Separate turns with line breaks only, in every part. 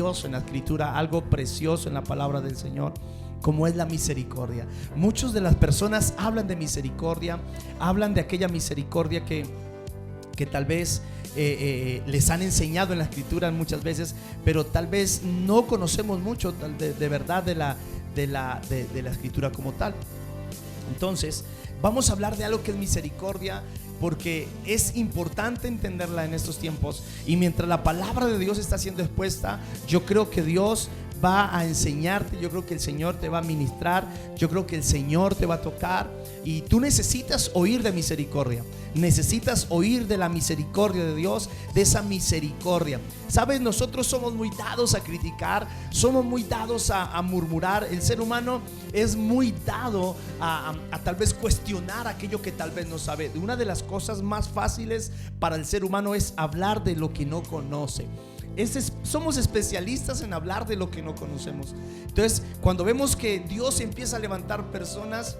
maravilloso en la Escritura, algo precioso en la palabra del Señor, como es la misericordia. Muchas de las personas hablan de misericordia, hablan de aquella misericordia que tal vez les han enseñado en la Escritura muchas veces, pero tal vez no conocemos mucho de verdad de la Escritura como tal. Entonces vamos a hablar de algo que es misericordia, porque es importante entenderla en estos tiempos. Y mientras la palabra de Dios está siendo expuesta, yo creo que Dios va a enseñarte, yo creo que el Señor te va a ministrar, yo creo que el Señor te va a tocar. Y tú necesitas oír de misericordia, necesitas oír de la misericordia de Dios, de esa misericordia. Sabes, nosotros somos muy dados a criticar, somos muy dados a murmurar. El ser humano es muy dado a tal vez cuestionar aquello que tal vez no sabe. Una de las cosas más fáciles para el ser humano es hablar de lo que no conoce. Somos especialistas en hablar de lo que no conocemos. Entonces, cuando vemos que Dios empieza a levantar personas,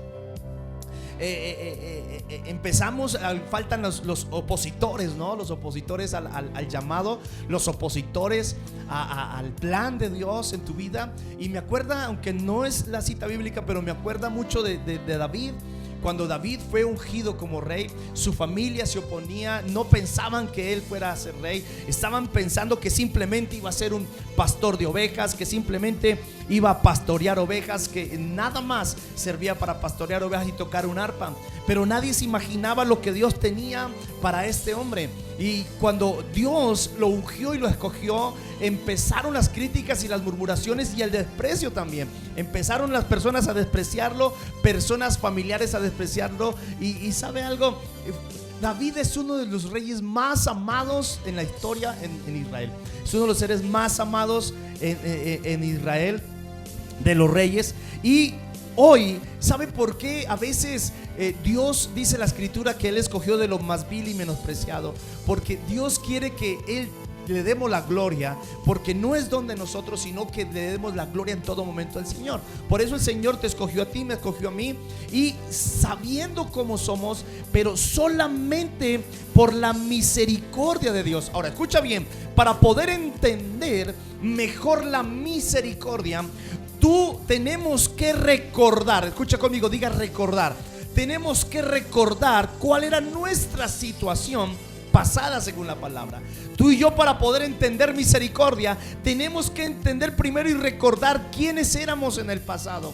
faltan los opositores, ¿no? Los opositores al llamado, los opositores al plan de Dios en tu vida. Y me acuerda, aunque no es la cita bíblica, pero me acuerda mucho de David. Cuando David fue ungido como rey, su familia se oponía, no pensaban que él fuera a ser rey, estaban pensando que simplemente iba a ser un pastor de ovejas, que simplemente iba a pastorear ovejas, que nada más servía para pastorear ovejas y tocar un arpa. Pero nadie se imaginaba lo que Dios tenía para este hombre. Y cuando Dios lo ungió y lo escogió, empezaron las críticas y las murmuraciones y el desprecio también. Empezaron las personas a despreciarlo, personas familiares a despreciarlo. Y ¿sabe algo? David es uno de los reyes más amados en la historia en Israel. Es uno de los seres más amados en Israel, de los reyes. Y hoy, ¿sabe por qué a veces Dios dice en la Escritura que Él escogió de lo más vil y menospreciado? Porque Dios quiere que Él le demos la gloria, porque no es don de nosotros, sino que le demos la gloria en todo momento al Señor. Por eso el Señor te escogió a ti, me escogió a mí, y sabiendo cómo somos, pero solamente por la misericordia de Dios. Ahora escucha bien, para poder entender mejor la misericordia, tenemos que recordar, escucha conmigo, diga recordar. Tenemos que recordar cuál era nuestra situación pasada según la palabra. Tú y yo, para poder entender misericordia, tenemos que entender primero y recordar quiénes éramos en el pasado.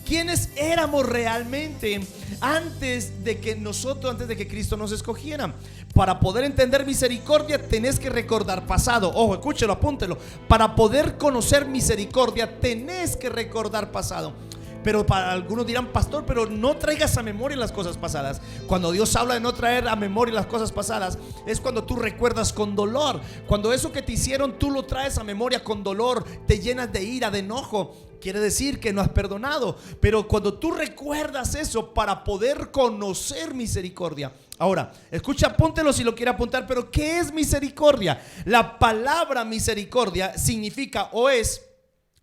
¿Quiénes éramos realmente antes de que Cristo nos escogiera? Para poder entender misericordia tenés que recordar pasado. Ojo, escúchelo, apúntelo. Para poder conocer misericordia tenés que recordar pasado. Pero para algunos dirán, pastor, pero no traigas a memoria las cosas pasadas. Cuando Dios habla de no traer a memoria las cosas pasadas, es cuando tú recuerdas con dolor. Cuando eso que te hicieron tú lo traes a memoria con dolor, te llenas de ira, de enojo, quiere decir que no has perdonado. Pero cuando tú recuerdas eso, para poder conocer misericordia. Ahora, escucha, apúntelo si lo quiere apuntar. Pero ¿qué es misericordia? La palabra misericordia significa o es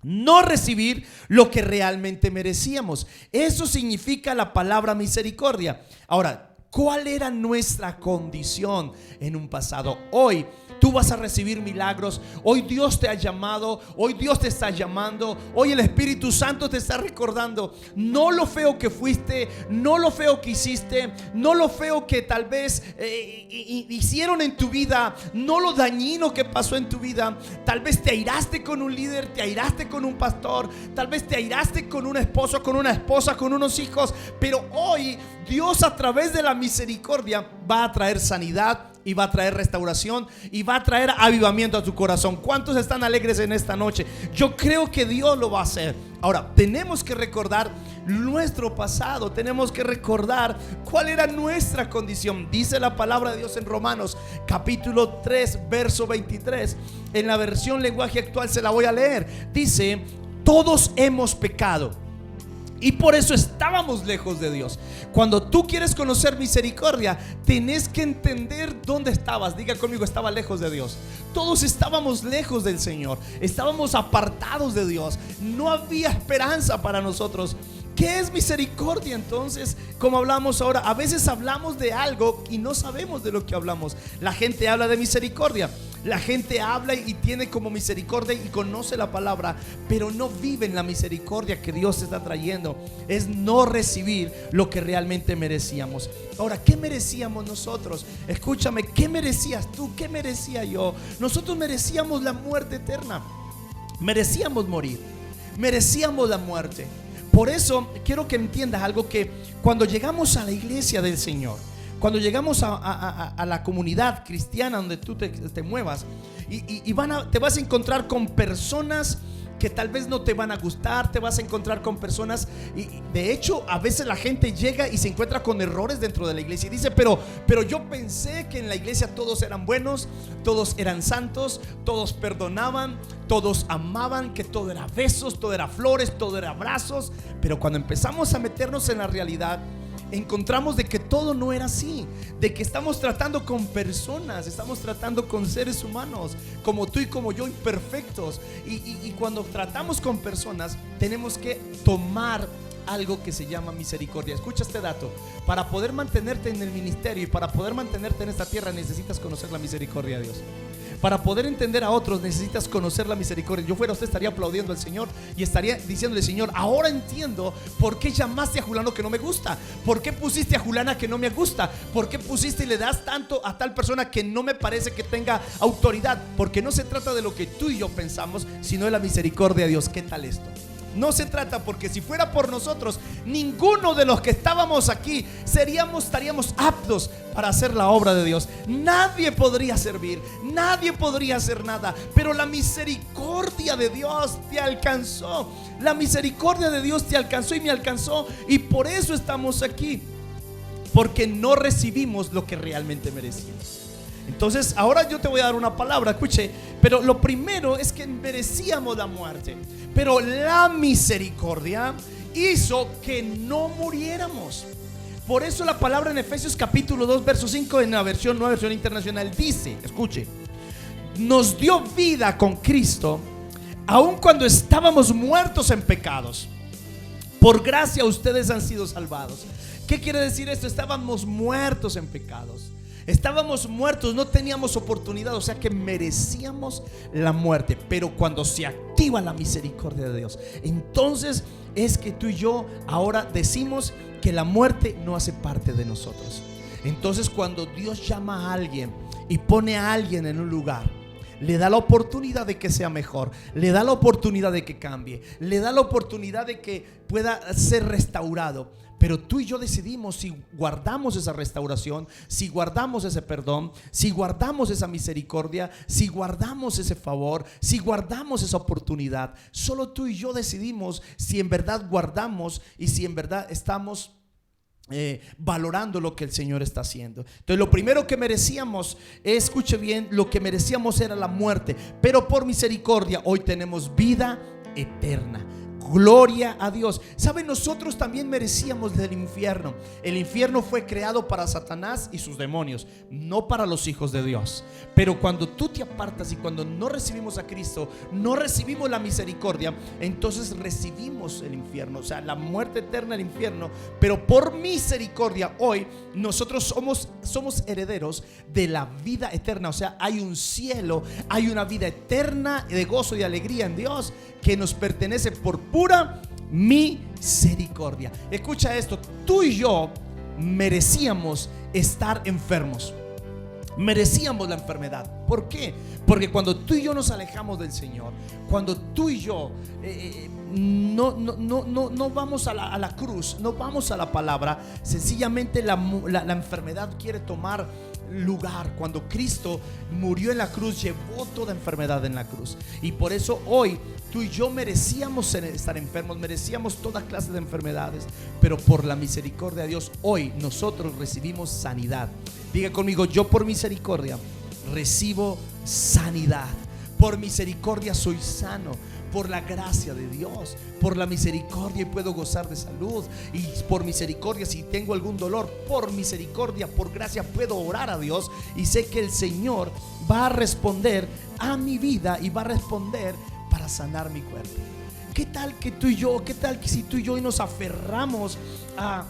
no recibir lo que realmente merecíamos. Eso significa la palabra misericordia. Ahora, ¿cuál era nuestra condición en un pasado? Hoy tú vas a recibir milagros. Hoy Dios te ha llamado. Hoy Dios te está llamando. Hoy el Espíritu Santo te está recordando no lo feo que fuiste, no lo feo que hiciste, no lo feo que tal vez hicieron en tu vida, no lo dañino que pasó en tu vida. Tal vez te airaste con un líder, te airaste con un pastor, tal vez te airaste con un esposo, con una esposa, con unos hijos. Pero hoy Dios, a través de la misericordia, va a traer sanidad y va a traer restauración y va a traer avivamiento a tu corazón. ¿Cuántos están alegres en esta noche? Yo creo que Dios lo va a hacer. Ahora, tenemos que recordar nuestro pasado, tenemos que recordar cuál era nuestra condición. Dice la palabra de Dios en Romanos capítulo 3 verso 23. En la versión lenguaje actual se la voy a leer. Dice: todos hemos pecado y por eso estábamos lejos de Dios. Cuando tú quieres conocer misericordia, tenés que entender dónde estabas. Diga conmigo: estaba lejos de Dios. Todos estábamos lejos del Señor, estábamos apartados de Dios. No había esperanza para nosotros. ¿Qué es misericordia entonces? Como hablamos ahora, a veces hablamos de algo y no sabemos de lo que hablamos. La gente habla de misericordia. La gente habla y tiene como misericordia y conoce la palabra, pero no viven la misericordia que Dios está trayendo. Es no recibir lo que realmente merecíamos. Ahora, ¿qué merecíamos nosotros? Escúchame, ¿qué merecías tú? ¿Qué merecía yo? Nosotros merecíamos la muerte eterna. Merecíamos morir. Merecíamos la muerte. Por eso quiero que entiendas algo, que cuando llegamos a la iglesia del Señor, cuando llegamos a la comunidad cristiana donde tú te muevas, te vas a encontrar con personas que tal vez no te van a gustar. Te vas a encontrar con personas, y de hecho a veces la gente llega y se encuentra con errores dentro de la iglesia y dice, pero yo pensé que en la iglesia todos eran buenos, todos eran santos, todos perdonaban, todos amaban, que todo era besos, todo era flores, todo era abrazos. Pero cuando empezamos a meternos en la realidad, encontramos de que todo no era así, de que estamos tratando con personas, estamos tratando con seres humanos como tú y como yo, imperfectos. Y cuando tratamos con personas, tenemos que tomar algo que se llama misericordia. Escucha este dato: para poder mantenerte en el ministerio y para poder mantenerte en esta tierra, necesitas conocer la misericordia de Dios. Para poder entender a otros, necesitas conocer la misericordia. Yo fuera usted, estaría aplaudiendo al Señor y estaría diciéndole: Señor, ahora entiendo por qué llamaste a Julano que no me gusta, por qué pusiste a Julana que no me gusta, por qué pusiste y le das tanto a tal persona que no me parece que tenga autoridad. Porque no se trata de lo que tú y yo pensamos, sino de la misericordia de Dios. ¿Qué tal esto? No se trata, porque si fuera por nosotros, ninguno de los que estábamos aquí estaríamos aptos para hacer la obra de Dios. Nadie podría servir, nadie podría hacer nada. Pero la misericordia de Dios te alcanzó. La misericordia de Dios te alcanzó y me alcanzó. Y por eso estamos aquí, porque no recibimos lo que realmente merecíamos. Entonces ahora yo te voy a dar una palabra, escuche. Pero lo primero es que merecíamos la muerte, pero la misericordia hizo que no muriéramos. Por eso la palabra en Efesios capítulo 2 verso 5, en la nueva versión internacional, dice, escuche: nos dio vida con Cristo aun cuando estábamos muertos en pecados. Por gracia ustedes han sido salvados. ¿Qué quiere decir esto? Estábamos muertos en pecados. Estábamos muertos, no teníamos oportunidad, o sea que merecíamos la muerte. Pero cuando se activa la misericordia de Dios, entonces es que tú y yo ahora decimos que la muerte no hace parte de nosotros. Entonces cuando Dios llama a alguien y pone a alguien en un lugar, le da la oportunidad de que sea mejor, le da la oportunidad de que cambie, le da la oportunidad de que pueda ser restaurado. Pero tú y yo decidimos si guardamos esa restauración, si guardamos ese perdón, si guardamos esa misericordia, si guardamos ese favor, si guardamos esa oportunidad. Solo tú y yo decidimos si en verdad guardamos y si en verdad estamos valorando lo que el Señor está haciendo. Entonces lo primero que merecíamos, escuche bien, lo que merecíamos era la muerte, pero por misericordia hoy tenemos vida eterna. Gloria a Dios. ¿Saben? Nosotros también merecíamos del infierno. El infierno fue creado para Satanás y sus demonios, no para los hijos de Dios. Pero cuando tú te apartas y cuando no recibimos a Cristo, no recibimos la misericordia, entonces recibimos el infierno, o sea, la muerte eterna, el infierno. Pero por misericordia hoy nosotros somos herederos de la vida eterna. O sea, hay un cielo, hay una vida eterna de gozo y alegría en Dios que nos pertenece por pura misericordia. Escucha esto: tú y yo merecíamos estar enfermos, merecíamos la enfermedad. ¿Por qué? Porque cuando tú y yo nos alejamos del Señor, cuando tú y yo no vamos a la cruz, no vamos a la palabra, sencillamente la enfermedad quiere tomar lugar. Cuando Cristo murió en la cruz, llevó toda enfermedad en la cruz. Y por eso hoy tú y yo merecíamos estar enfermos, merecíamos toda clase de enfermedades, pero por la misericordia de Dios hoy nosotros recibimos sanidad. Diga conmigo: yo por misericordia recibo sanidad. Por misericordia soy sano. Por la gracia de Dios, por la misericordia puedo gozar de salud. Y por misericordia, si tengo algún dolor, por misericordia, por gracia puedo orar a Dios y sé que el Señor va a responder a mi vida y va a responder para sanar mi cuerpo. ¿Qué tal que tú y yo, qué tal que si tú y yo nos aferramos a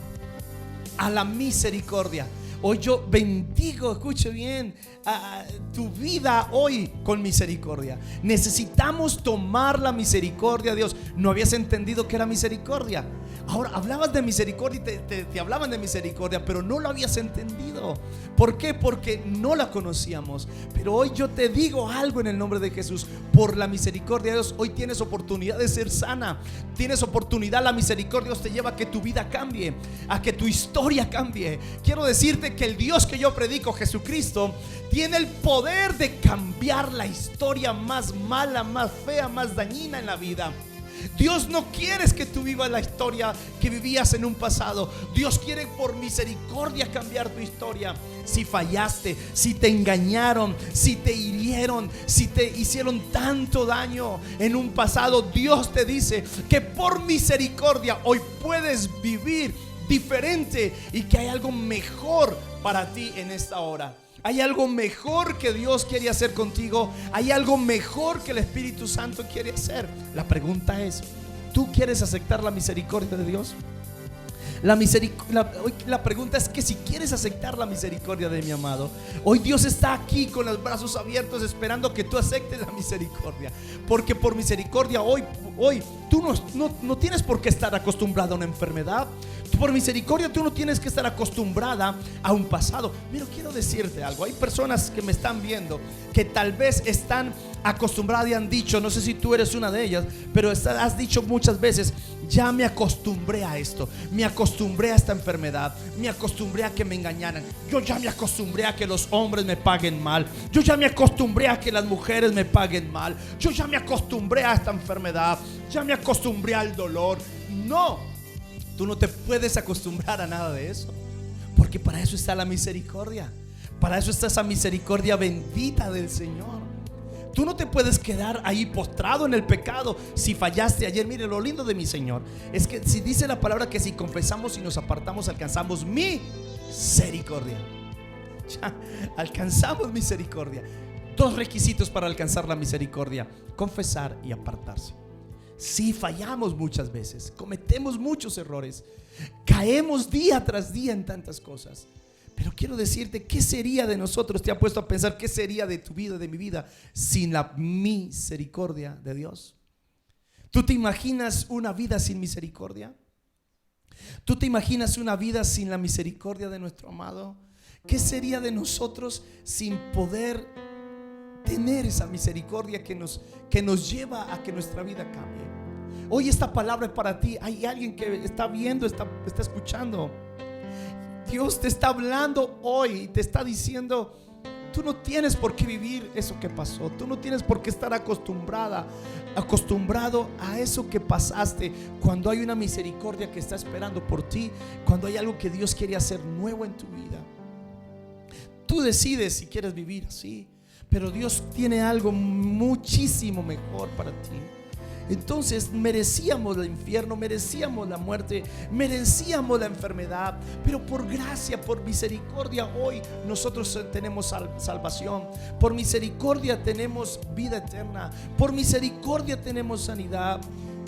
la misericordia? Hoy yo bendigo, escuche bien, a tu vida hoy con misericordia. Necesitamos tomar la misericordia de Dios. No habías entendido que era misericordia. Ahora hablabas de misericordia y te hablaban de misericordia, pero no lo habías entendido. ¿Por qué? Porque no la conocíamos. Pero hoy yo te digo algo en el nombre de Jesús. Por la misericordia de Dios, hoy tienes oportunidad de ser sana. Tienes oportunidad, la misericordia de Dios te lleva a que tu vida cambie, a que tu historia cambie. Quiero decirte que el Dios que yo predico, Jesucristo, tiene el poder de cambiar la historia más mala, más fea, más dañina en la vida. Dios no quiere que tú vivas la historia que vivías en un pasado. Dios quiere por misericordia cambiar tu historia. Si fallaste, si te engañaron, si te hirieron, si te hicieron tanto daño en un pasado, Dios te dice que por misericordia hoy puedes vivir diferente y que hay algo mejor para ti en esta hora. Hay algo mejor que Dios quiere hacer contigo. Hay algo mejor que el Espíritu Santo quiere hacer. La pregunta es, ¿tú quieres aceptar la misericordia de Dios? La pregunta es que si quieres aceptar la misericordia de mi amado, hoy Dios está aquí con los brazos abiertos esperando que tú aceptes la misericordia. Porque por misericordia hoy tú no tienes por qué estar acostumbrado a una enfermedad. Por misericordia tú no tienes que estar acostumbrada a un pasado. Mira, quiero decirte algo. Hay personas que me están viendo que tal vez están acostumbradas y han dicho, no sé si tú eres una de ellas, pero has dicho muchas veces: ya me acostumbré a esto, me acostumbré a esta enfermedad, me acostumbré a que me engañaran, yo ya me acostumbré a que los hombres me paguen mal, yo ya me acostumbré a que las mujeres me paguen mal, yo ya me acostumbré a esta enfermedad, ya me acostumbré al dolor. No, tú no te puedes acostumbrar a nada de eso, porque para eso está la misericordia. Para eso está esa misericordia bendita del Señor. Tú no te puedes quedar ahí postrado en el pecado. Si fallaste ayer, mire, lo lindo de mi Señor es que si dice la palabra que si confesamos y nos apartamos, alcanzamos misericordia. Ya, alcanzamos misericordia. Dos requisitos para alcanzar la misericordia: confesar y apartarse. Si fallamos muchas veces, cometemos muchos errores, caemos día tras día en tantas cosas. Pero quiero decirte, ¿qué sería de nosotros? ¿Te ha puesto a pensar qué sería de tu vida, de mi vida, sin la misericordia de Dios? ¿Tú te imaginas una vida sin misericordia? ¿Tú te imaginas una vida sin la misericordia de nuestro amado? ¿Qué sería de nosotros sin poder tener esa misericordia que nos lleva a que nuestra vida cambie? Hoy esta palabra es para ti. Hay alguien que está viendo, está escuchando. Dios te está hablando hoy y te está diciendo: tú no tienes por qué vivir eso que pasó. Tú no tienes por qué estar acostumbrado a eso que pasaste. Cuando hay una misericordia que está esperando por ti, cuando hay algo que Dios quiere hacer nuevo en tu vida, tú decides si quieres vivir así. Pero Dios tiene algo muchísimo mejor para ti. Entonces merecíamos el infierno, merecíamos la muerte, merecíamos la enfermedad, pero por gracia, por misericordia, hoy nosotros tenemos salvación. Por misericordia tenemos vida eterna. Por misericordia tenemos sanidad.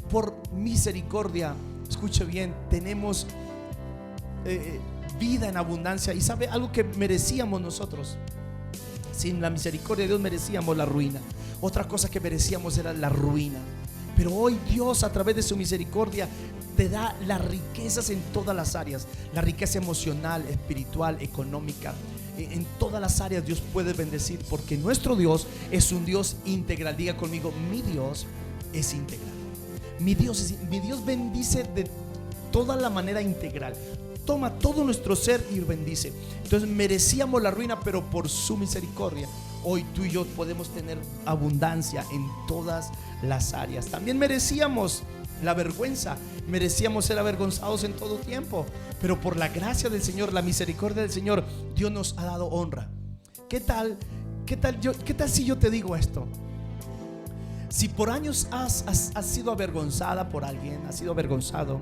Por misericordia, escuche bien, tenemos vida en abundancia. Y sabe algo que merecíamos nosotros: sin la misericordia de Dios merecíamos la ruina. Otra cosa que merecíamos era la ruina. Pero hoy Dios, a través de su misericordia, te da las riquezas en todas las áreas. La riqueza emocional, espiritual, económica. En todas las áreas Dios puede bendecir, porque nuestro Dios es un Dios integral. Diga conmigo: mi Dios es integral. Mi Dios bendice de toda la manera integral. Toma todo nuestro ser y bendice. Entonces merecíamos la ruina, pero por su misericordia hoy tú y yo podemos tener abundancia en todas las áreas. También merecíamos la vergüenza, merecíamos ser avergonzados en todo tiempo, pero por la gracia del Señor, la misericordia del Señor, Dios nos ha dado honra. ¿Qué tal si yo te digo esto? Si por años has sido avergonzada por alguien, has sido avergonzado,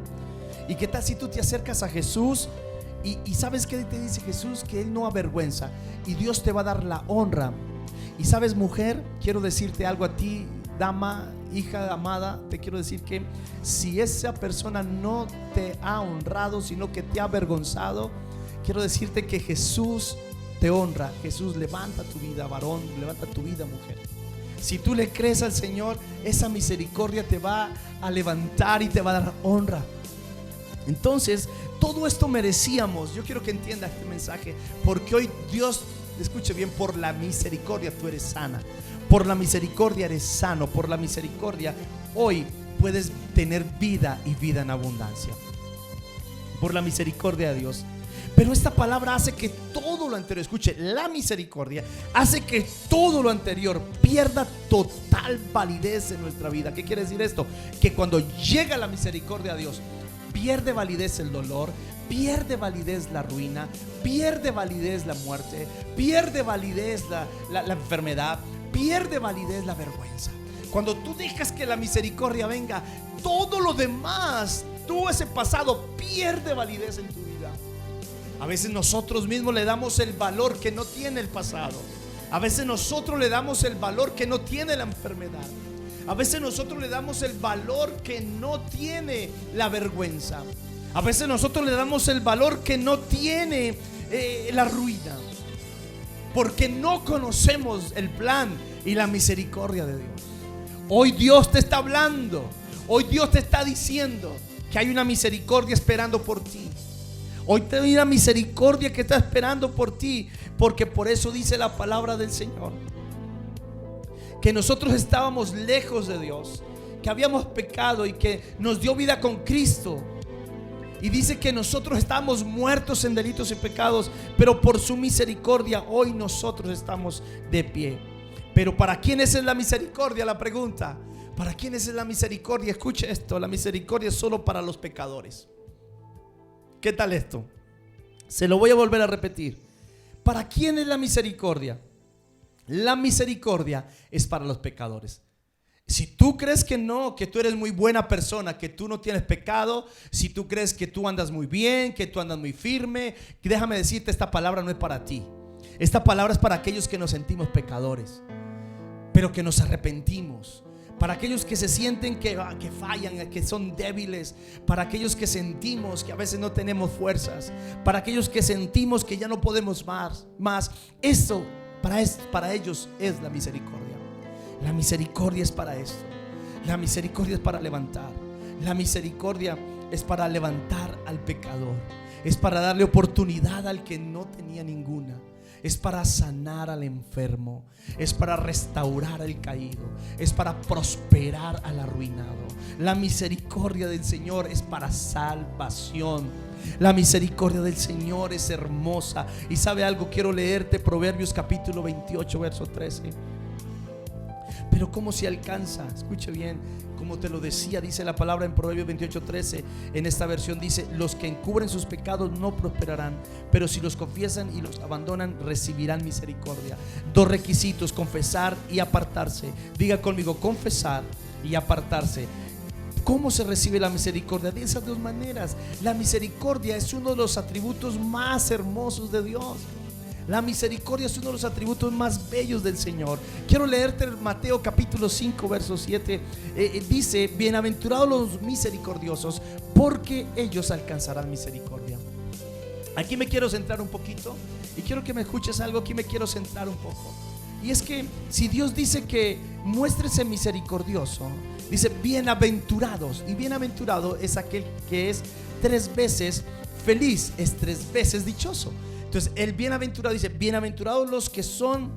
¿y qué tal si tú te acercas a Jesús y sabes qué te dice Jesús? Que Él no avergüenza y Dios te va a dar la honra. Y sabes, mujer, quiero decirte algo a ti, dama, hija amada, te quiero decir que si esa persona no te ha honrado, sino que te ha avergonzado, quiero decirte que Jesús te honra. Jesús levanta tu vida, varón, levanta tu vida, mujer. Si tú le crees al Señor, esa misericordia te va a levantar y te va a dar honra. Entonces, todo esto merecíamos. Yo quiero que entienda este mensaje, porque hoy Dios, escuche bien, por la misericordia tú eres sana. Por la misericordia eres sano. Por la misericordia hoy puedes tener vida y vida en abundancia. Por la misericordia de Dios. Pero esta palabra hace que todo lo anterior, escuche, la misericordia hace que todo lo anterior pierda total validez en nuestra vida. ¿Qué quiere decir esto? Que cuando llega la misericordia de Dios, pierde validez el dolor, pierde validez la ruina, pierde validez la muerte, pierde validez la enfermedad, pierde validez la vergüenza. Cuando tú dejas que la misericordia venga, todo lo demás, todo ese pasado pierde validez en tu vida. A veces nosotros mismos le damos el valor que no tiene el pasado. A veces nosotros le damos el valor que no tiene la enfermedad. A veces nosotros le damos el valor que no tiene la vergüenza. A veces nosotros le damos el valor que no tiene la ruina, porque no conocemos el plan y la misericordia de Dios. Hoy Dios te está hablando. Hoy Dios te está diciendo que hay una misericordia esperando por ti. Hoy te hay una misericordia que está esperando por ti, porque por eso dice la palabra del Señor, que nosotros estábamos lejos de Dios, que habíamos pecado y que nos dio vida con Cristo. Y dice que nosotros estábamos muertos en delitos y pecados, pero por su misericordia hoy nosotros estamos de pie. Pero ¿para quiénes es la misericordia? La pregunta, ¿para quiénes es la misericordia? Escuche esto, la misericordia es solo para los pecadores. ¿Qué tal esto? Se lo voy a volver a repetir. ¿Para quién es la misericordia? La misericordia es para los pecadores. Si tú crees que no, que tú eres muy buena persona, que tú no tienes pecado, si tú crees que tú andas muy bien, que tú andas muy firme, déjame decirte, esta palabra no es para ti. Esta palabra es para aquellos que nos sentimos pecadores, pero que nos arrepentimos. Para aquellos que se sienten que fallan, que son débiles. Para aquellos que sentimos que a veces no tenemos fuerzas. Para aquellos que sentimos que ya no podemos más. Esto, para ellos es la misericordia. La misericordia es para esto. La misericordia es para levantar. La misericordia es para levantar al pecador. Es para darle oportunidad al que no tenía ninguna. Es para sanar al enfermo. Es para restaurar al caído. Es para prosperar al arruinado. La misericordia del Señor es para salvación. La misericordia del Señor es hermosa. Y sabe algo, quiero leerte Proverbios capítulo 28 verso 13. Pero ¿cómo se alcanza? Escuche bien, como te lo decía, dice la palabra en Proverbios 28:13. En esta versión dice: los que encubren sus pecados no prosperarán, pero si los confiesan y los abandonan, recibirán misericordia. Dos requisitos: confesar y apartarse. Diga conmigo: confesar y apartarse. ¿Cómo se recibe la misericordia? De esas dos maneras. La misericordia es uno de los atributos más hermosos de Dios. La misericordia es uno de los atributos más bellos del Señor. Quiero leerte Mateo capítulo 5 verso 7. Dice: bienaventurados los misericordiosos, porque ellos alcanzarán misericordia. Aquí me quiero centrar un poquito y quiero que me escuches algo. Aquí me quiero centrar un poco. Y es que si Dios dice que muéstrese misericordioso, dice bienaventurados. Y bienaventurado es aquel que es 3 veces feliz, es 3 veces dichoso. Entonces el bienaventurado dice: bienaventurados los que son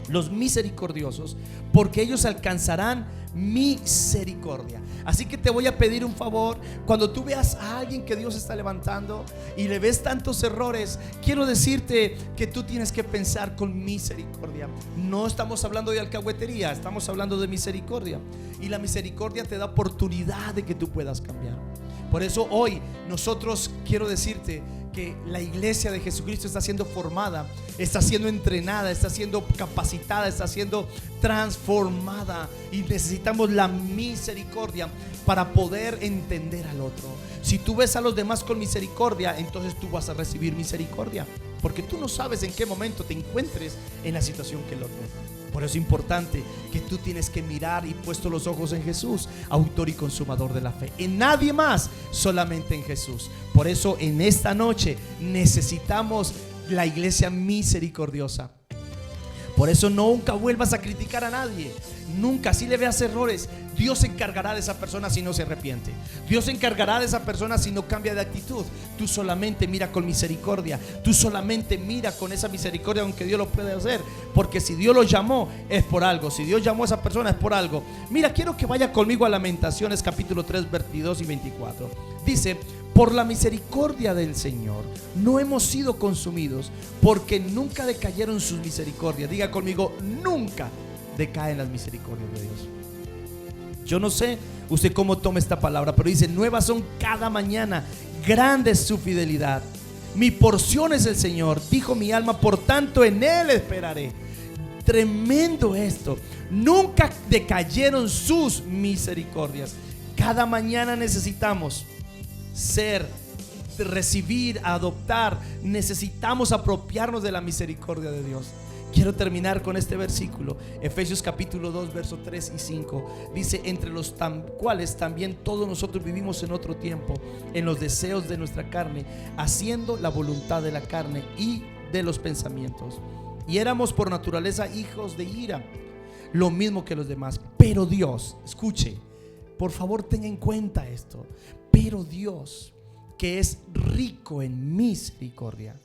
los misericordiosos, porque ellos alcanzarán misericordia. Así que te voy a pedir un favor. Cuando tú veas a alguien que Dios está levantando y le ves tantos errores, quiero decirte que tú tienes que pensar con misericordia. No estamos hablando de alcahuetería, estamos hablando de misericordia. Y la misericordia te da oportunidad de que tú puedas cambiar. Por eso hoy nosotros, quiero decirte que la iglesia de Jesucristo está siendo formada, está siendo entrenada, está siendo capacitada, está siendo transformada, y necesitamos la misericordia para poder entender al otro. Si tú ves a los demás con misericordia, entonces tú vas a recibir misericordia, porque tú no sabes en qué momento te encuentres en la situación que el otro. Por eso es importante que tú tienes que mirar y puesto los ojos en Jesús, autor y consumador de la fe. En nadie más, solamente en Jesús. Por eso en esta noche necesitamos la iglesia misericordiosa. Por eso nunca vuelvas a criticar a nadie. Nunca, si le veas errores, Dios se encargará de esa persona si no se arrepiente. Dios se encargará de esa persona si no cambia de actitud. Tú solamente mira con misericordia. Tú solamente mira con esa misericordia, aunque Dios lo puede hacer. Porque si Dios lo llamó, es por algo. Si Dios llamó a esa persona, es por algo. Mira, quiero que vaya conmigo a Lamentaciones capítulo 3, 22 y 24. Dice: por la misericordia del Señor no hemos sido consumidos, porque nunca decayeron sus misericordias. Diga conmigo: nunca decaen las misericordias de Dios. Yo no sé usted cómo toma esta palabra, pero dice: nuevas son cada mañana, grande es su fidelidad. Mi porción es el Señor, dijo mi alma, por tanto en Él esperaré. Tremendo esto. Nunca decayeron sus misericordias. Cada mañana necesitamos recibir, adoptar. Necesitamos apropiarnos de la misericordia de Dios. Quiero terminar con este versículo, Efesios capítulo 2, versos 3 y 5. Dice: entre los cuales también todos nosotros vivimos en otro tiempo, en los deseos de nuestra carne, haciendo la voluntad de la carne y de los pensamientos. Y éramos por naturaleza hijos de ira, lo mismo que los demás. Pero Dios, escuche, por favor tenga en cuenta esto. Pero Dios, que es rico en misericordia,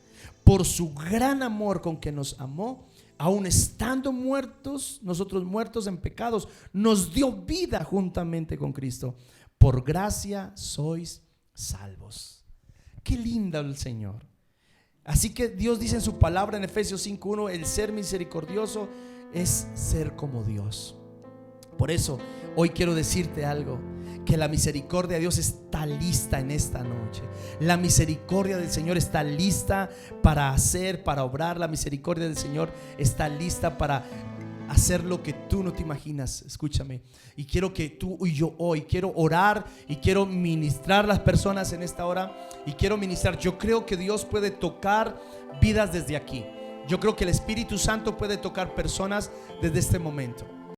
por su gran amor con que nos amó, aun estando muertos, nosotros muertos en pecados, nos dio vida juntamente con Cristo. Por gracia sois salvos. Qué lindo el Señor. Así que Dios dice en su palabra en Efesios 5:1: el ser misericordioso es ser como Dios. Por eso hoy quiero decirte algo, que la misericordia de Dios está lista en esta noche. La misericordia del Señor está lista para hacer, para obrar. La misericordia del Señor está lista para hacer lo que tú no te imaginas. Escúchame, y quiero que tú y yo hoy quiero orar y quiero ministrar a las personas en esta hora. Y quiero ministrar, yo creo que Dios puede tocar vidas desde aquí. Yo creo que el Espíritu Santo puede tocar personas desde este momento.